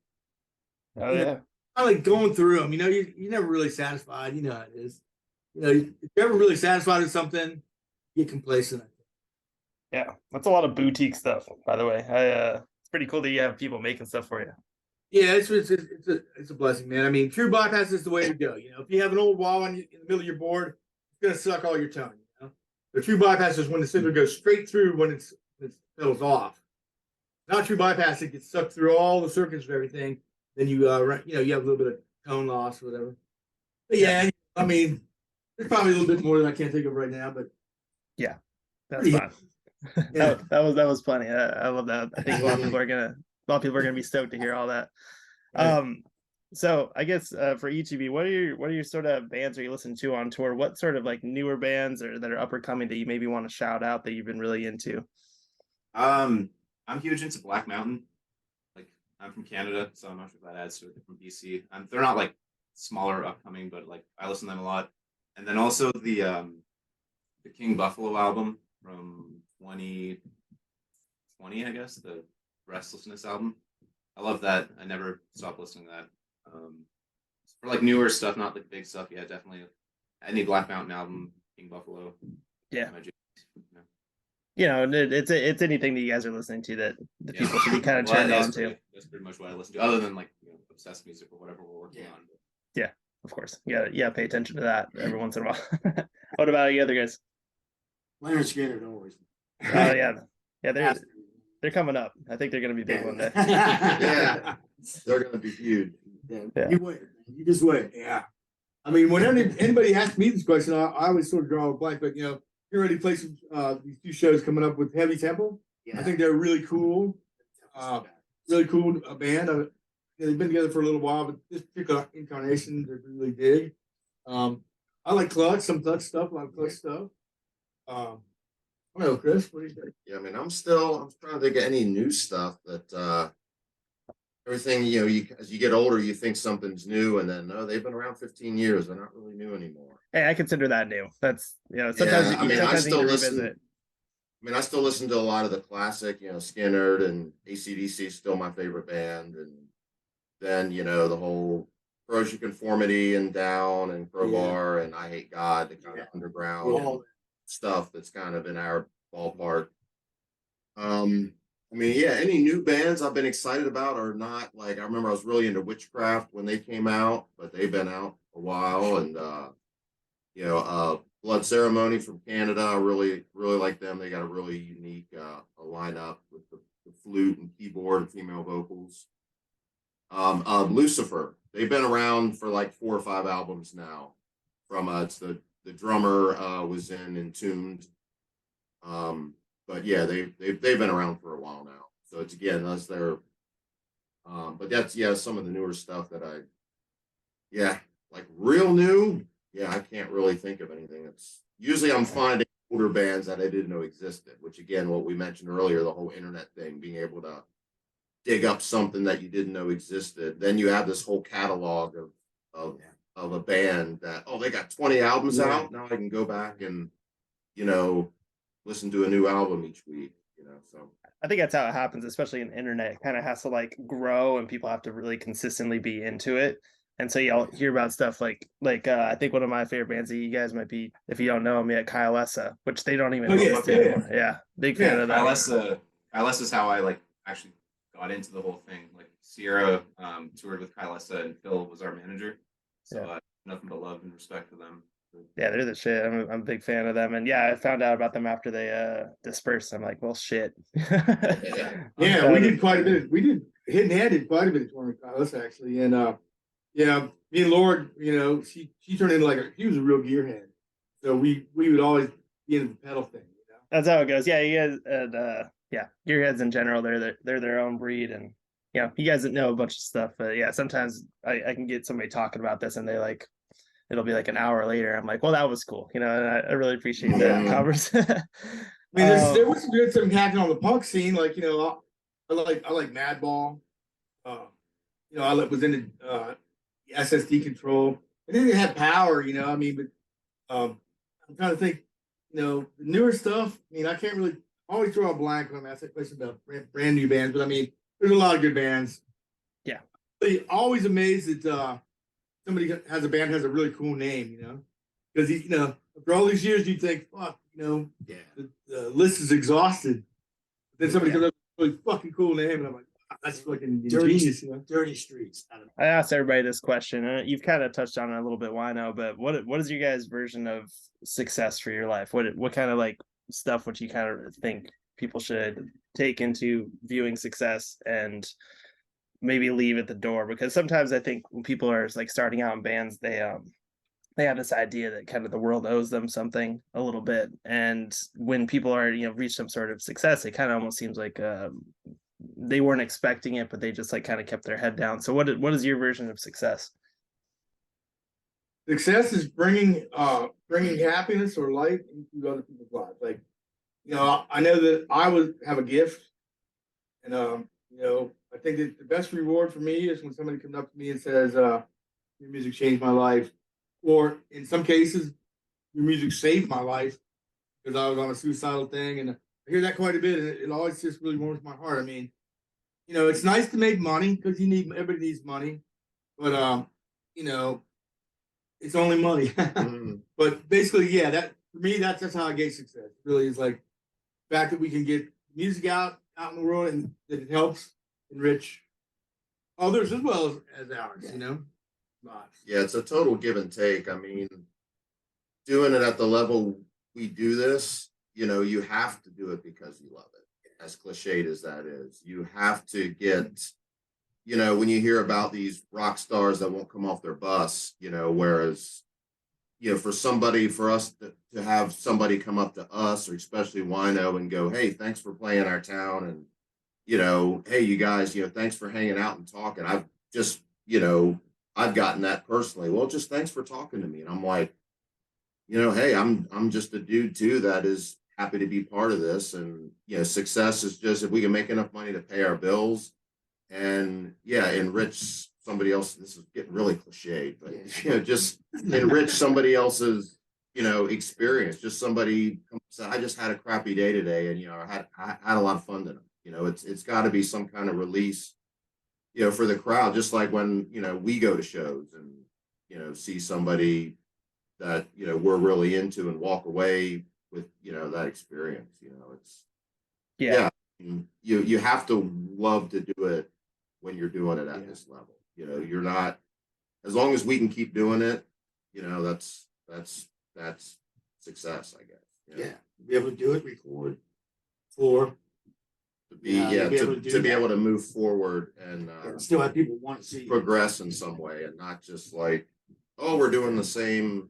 A: yeah.
B: I like going through them. You're never really satisfied. You know how it is. If you're ever really satisfied with something, you get complacent.
A: Yeah, that's a lot of boutique stuff, by the way. It's pretty cool that you have people making stuff for you.
B: Yeah, it's a blessing, man. I mean, true bypass is the way to go. You know, if you have an old wall in the middle of your board, it's gonna suck all your tone. You know, the true bypass is when the cylinder goes straight through when it's pedals off. Not true bypass, it gets sucked through all the circuits and everything. Then you you know, you have a little bit of tone loss or whatever. But yeah, I mean, there's probably a little bit more than I can't think of right now, but
A: Yeah, that's fine.
B: yeah.
A: That was funny. I love that. I think a lot of people are gonna be stoked to hear all that. So I guess for each of you, what are your sort of bands are you listening to on tour? What sort of like newer bands or that are up and coming that you maybe want to shout out that you've been really into?
E: I'm huge into Black Mountain. Like I'm from Canada, so I'm not sure if that adds to it. They're from BC. They're not like smaller upcoming, but like I listen to them a lot. And then also the King Buffalo album from 2020, I guess, the Restlessness album. I love that. I never stopped listening to that. For like newer stuff, not like big stuff, yeah, definitely any Black Mountain album, King Buffalo.
A: Yeah.
E: Yeah.
A: You know, it's anything that you guys are listening to that the people should be kind of turned on to.
E: That's pretty much what I listen to, other than like obsessed music or whatever we're working on.
A: Yeah, of course. Yeah, pay attention to that every once in a while. What about you other guys?
C: Leonard Skinner, don't worry.
A: Oh yeah, they're coming up. I think they're gonna be big one day.
D: Yeah, they're gonna be huge.
A: Yeah.
B: You wait. You just wait. Yeah. I mean, whenever anybody asks me this question, I always sort of draw a blank. But you know, you're ready to play some these two shows coming up with Heavy Temple.
C: Yeah.
B: I think they're really cool. Band. They've been together for a little while, but this particular incarnation they really dig. I like Clutch, some Clutch stuff, a lot of Clutch stuff. I don't know, Chris, what do you think?
D: Yeah, I mean, I'm trying to think of any new stuff that everything, you know, as you get older, you think something's new, and then no, they've been around 15 years. They're not really new anymore.
A: Hey, I consider that new. That's sometimes
D: Yeah, I mean, I
A: sometimes you
D: still
A: need to
D: listen.
A: revisit.
D: I mean, I still listen to a lot of the classic, you know, Skinner and AC/DC is still my favorite band, and then you know the whole Corrosion Conformity and Down and Crowbar and I Hate God, the kind of underground stuff that's kind of in our ballpark. I mean, yeah, any new bands I've been excited about are not like I remember I was really into Witchcraft when they came out, but they've been out a while, and you know, Blood Ceremony from Canada, I really like them. They got a really unique a lineup with the flute and keyboard and female vocals. Lucifer, they've been around for like 4 or 5 albums now. From it's the drummer was in Entombed. But yeah, they've been around for a while now. So it's again, that's their but that's some of the newer stuff that like real new. Yeah, I can't really think of anything. It's usually I'm finding older bands that I didn't know existed, which again, what we mentioned earlier, the whole internet thing, being able to dig up something that you didn't know existed. Then you have this whole catalog of a band that, oh, they got 20 albums out. Now I can go back and, you know, listen to a new album each week, you know. So
A: I think that's how it happens, especially in the internet. It kind of has to like grow and people have to really consistently be into it. And so you'll hear about stuff like I think one of my favorite bands that you guys might be, if you don't know them yet, Kylesa, which they don't even exist anymore. Yeah, big fan of that.
E: Kylesa is how I like actually got into the whole thing. Like Sierra toured with Kylesa and Phil was our manager. So nothing but love and respect for them.
A: Yeah, they're the shit. I'm a big fan of them. And yeah, I found out about them after they dispersed. I'm like, well, shit.
B: Yeah, we did quite a bit. We did Hidden Hand did quite a bit of touring with Kylesa actually. And yeah, me and Lord, you know, she turned into he was a real gearhead. So we would always be in the pedal thing, you know.
A: That's how it goes. Yeah, you guys and gearheads in general, they're their own breed, and you guys know a bunch of stuff. But yeah, sometimes I can get somebody talking about this and they like it'll be like an hour later. I'm like, well, that was cool, you know, and I really appreciate that conversation.
B: I mean, there was some good stuff happening on the punk scene, like, you know, I like Madball. You know, I was into SSD Control. And then they had Power, you know. I mean, but I'm trying to think, you know, the newer stuff. I mean, I can't really always draw a blank when I ask that question about brand new bands, but I mean, there's a lot of good bands.
A: Yeah,
B: I'm always amazed that somebody has a band has a really cool name, you know, because you know, after all these years, you'd think, fuck, you
C: Yeah.
B: the list is exhausted. Then somebody
C: Yeah.
B: comes up with a really fucking cool name, and I'm like, wow, that's fucking
C: Dirty,
B: ingenious, you know?
C: dirty streets.
A: I asked everybody this question, and you've kind of touched on it a little bit, Wino, but what is your guys' version of success for your life? What kind of like stuff would you kind of think people should take into viewing success and maybe leave at the door? Because sometimes I think when people are like starting out in bands, they have this idea that kind of the world owes them something a little bit, and when people are reach some sort of success, it kind of almost seems like they weren't expecting it, but they just like kind of kept their head down. So what is your version of success?
B: Success is bringing happiness or light into other people's lives. Like, I know that I have a gift, and I think that the best reward for me is when somebody comes up to me and says, "Your music changed my life," or in some cases, "Your music saved my life," because I was on a suicidal thing, and I hear that quite a bit, and it always just really warms my heart. I mean, it's nice to make money because everybody needs money, but it's only money. But basically, yeah, that for me, that's how I gauge success. Really, is like the fact that we can get music out in the world and that it helps enrich others as well as ours. Lives.
D: Yeah, it's a total give and take. I mean, doing it at the level we do this, you have to do it because you love it. As cliched as that is, you have to get, when you hear about these rock stars that won't come off their bus, whereas, for us to have somebody come up to us, or especially Wino, and go, "Hey, thanks for playing our town," and, "Hey, you guys, thanks for hanging out and talking." I've just, I've gotten that personally. "Well, just thanks for talking to me." And I'm like, hey, I'm just a dude too that is happy to be part of this. And, success is just if we can make enough money to pay our bills and enrich somebody else. This is getting really cliched, but just enrich somebody else's, experience. Just somebody said, "I just had a crappy day today, and I had a lot of fun tonight." It's got to be some kind of release, for the crowd. Just like when we go to shows and see somebody that we're really into and walk away with that experience. It's you have to love to do it when you're doing it at this level. You're not, as long as we can keep doing it, that's success, I guess.
C: Yeah, be able to do it, record, tour,
D: to be able to move forward and
C: still have people want to see
D: progress in some way, and not just like, "Oh, we're doing the same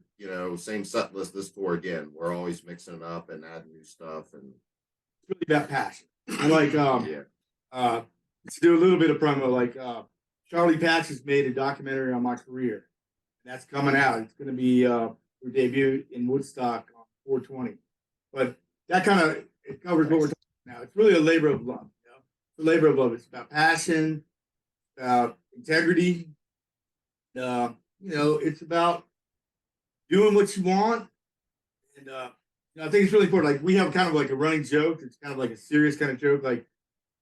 D: set list this tour again." We're always mixing it up and adding new stuff, and
B: It's really about passion. I like to do a little bit of promo. Like Charlie Patch has made a documentary on my career, and that's coming out. It's going to be for debut in Woodstock on 4/20. But that kind of it covers what we're talking about now. It's really a labor of love. It's a labor of love. It's about passion, integrity. It's about doing what you want. And I think it's really important. Like we have kind of like a running joke. It's kind of like a serious kind of joke. Like,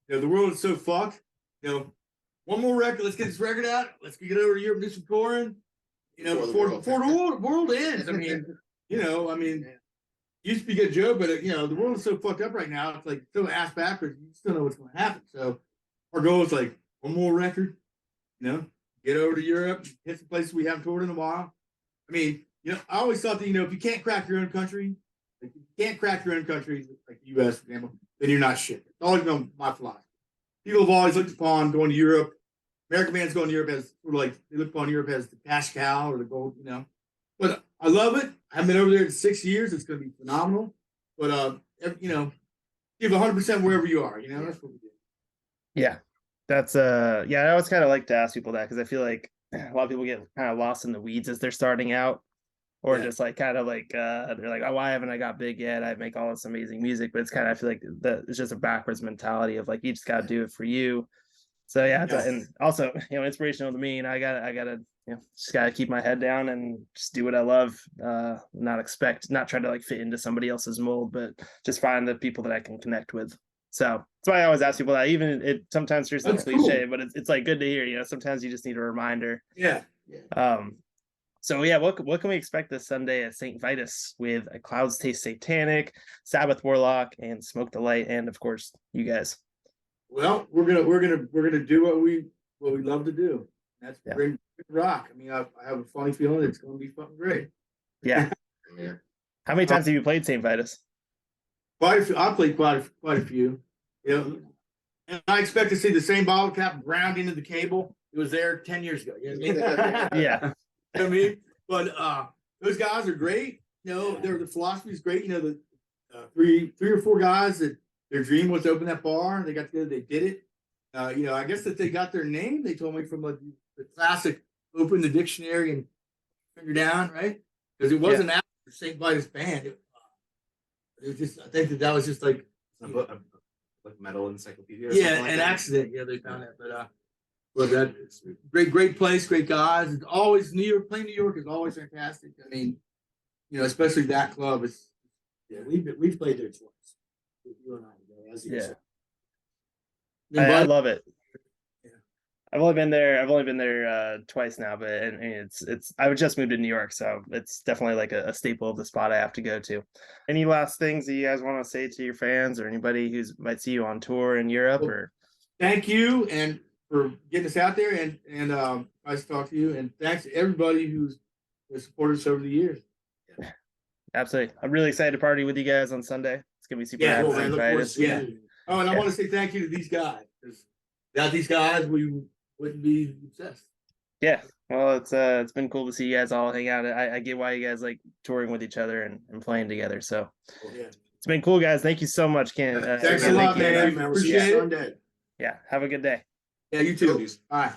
B: the world is so fucked. One more record. Let's get this record out. Let's get over to Europe and do some touring. Before the world ends. I mean, used to be a good joke, but the world is so fucked up right now. It's like still ass backwards. You still know what's going to happen. So our goal is like one more record. Get over to Europe, hit some places we haven't toured in a while. I mean, I always thought that if you can't crack your own country, like the U.S. for example, then you're not shit. It's always been my philosophy. People have always looked upon going to Europe. American bands going to Europe as sort of like they look upon Europe as the cash cow or the gold, But I love it. I haven't been over there in 6 years. It's going to be phenomenal. But give 100% wherever you are. That's what we do.
A: Yeah, that's I always kind of like to ask people that, because I feel like a lot of people get kind of lost in the weeds as they're starting out, or just like kind of like they're like, "Oh, why haven't I got big yet? I make all this amazing music," but it's kind of, I feel like that it's just a backwards mentality of like you just got to do it for you. So and also inspirational to me, and I gotta just gotta keep my head down and just do what I love, not try to like fit into somebody else's mold, but just find the people that I can connect with. So that's why I always ask people that. Even it sometimes here's a cliche, but it's like good to hear. Sometimes you just need a reminder.
B: Yeah.
A: So yeah, what can we expect this Sunday at Saint Vitus with a Clouds Taste Satanic, Sabbath Warlock, and Smoke the Light, and of course you guys?
B: Well, we're gonna do what we love to do. That's
A: Yeah.
B: bring rock. I mean, I have a funny feeling it's gonna be fucking great.
A: Yeah.
D: Yeah.
A: How many times have you played Saint Vitus?
B: Quite a few. I played quite a few. You know, and I expect to see the same bottle cap ground into the cable. It was there 10 years ago. You know what I mean?
A: Yeah.
B: You know what I mean? But those guys are great. You know, the philosophy is great. You know, the three or four guys that their dream was to open that bar. They got together, they did it. You know, I guess that they got their name. They told me from the classic open the dictionary and finger down, right? Because it wasn't after Saint Vitus band. It was just, I think that was just like
E: Like metal encyclopedia. Or
B: yeah,
E: something like
B: an
E: that.
B: accident. Yeah, they found that. But that it's great place, great guys. It's always New York. Playing New York is always fantastic. I mean, you know, especially that club. It's
C: Yeah, we've played there twice. You and I, as you
A: Yeah.
C: said.
A: I love it.
B: Yeah.
A: I've only been there twice now, but and it's I would just moved to New York, so it's definitely like a staple of the spot I have to go to. Any last things that you guys want to say to your fans or anybody who might see you on tour in Europe?
B: Well,
A: Or
B: thank you and for getting us out there and nice to talk to you and thanks to everybody who's supported us over the years.
A: absolutely, I'm really excited to party with you guys on Sunday. It's gonna be super
B: Yeah,
A: rad.
B: cool,
A: Saint
C: man. Look forward
A: Vitus.
C: to seeing
B: Yeah.
C: you.
B: Oh, and I
A: Yeah.
B: want to say thank you to these guys because without these guys we wouldn't be obsessed.
A: Yeah, well, it's been cool to see you guys all hang out. I get why you guys like touring with each other and playing together. So
B: Yeah.
A: it's been cool, guys. Thank you so much, Ken.
B: Thanks a
A: again,
B: lot,
A: thank you.
B: man.
C: We'll see you
B: Appreciate it.
C: Sunday.
A: Yeah, have a good day.
B: Yeah, you too.
E: Peace.
B: All right.